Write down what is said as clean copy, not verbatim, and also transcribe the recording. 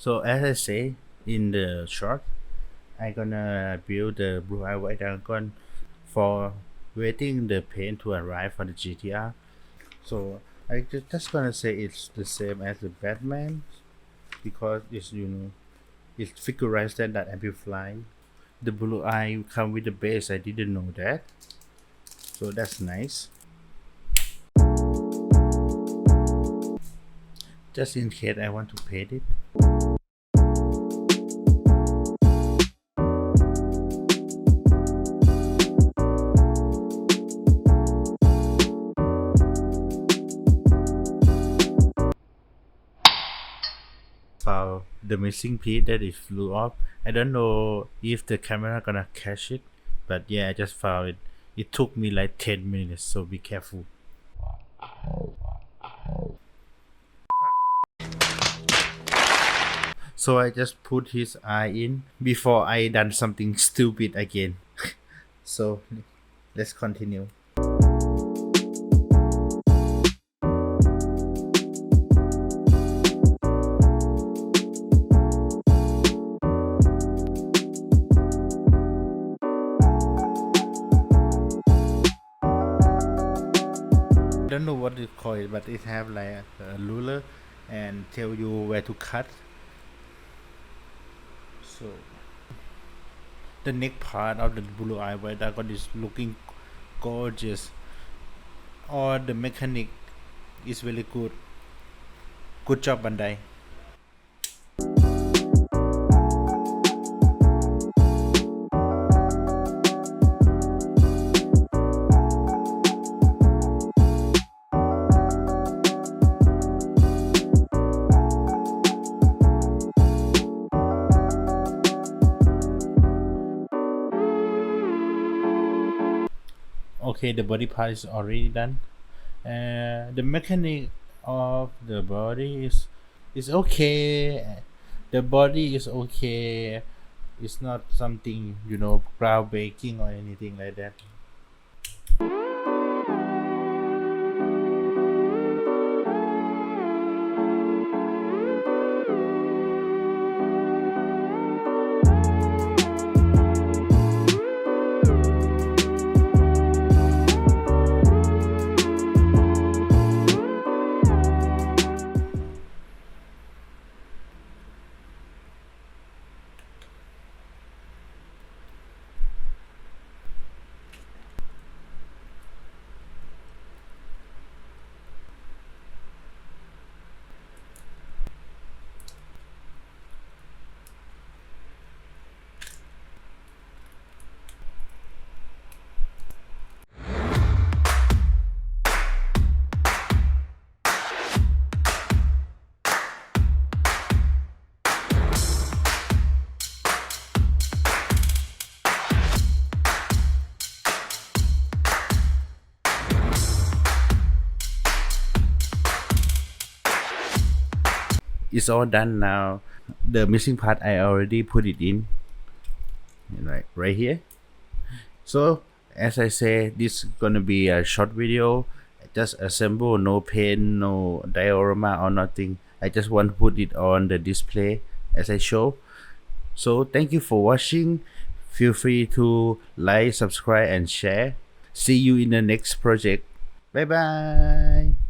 So as I say in the short, I gonna build the blue eye white dragon for waiting the paint to arrive for the GTR. So I just gonna say it's the same as the Batman because it's it's figurized that amplify. The blue eye come with the base. I didn't know that, so that's nice. Just in case I want to paint it. Found the missing piece that it flew off. I don't know if the camera gonna catch it, but yeah, I just found it. It took me like 10 minutes, so be careful. So I just put his eye in before I done something stupid again. So let's continue. I don't know what it called, but it have like a ruler and tell you where to cut. So the neck part of the blue eye white dragon is looking gorgeous. All the mechanic is very good. Good job, Bandai. Okay, the body part is already done. The mechanic of the body is okay. The body is okay. It's not something groundbreaking or anything like that. It's all done now. The missing part I already put it in, like right here. So as I say, this is gonna be a short video. Just assemble, no paint, no diorama or nothing. I just want to put it on the display as I show. So thank you for watching. Feel free to like, subscribe and share. See you in the next project. Bye bye.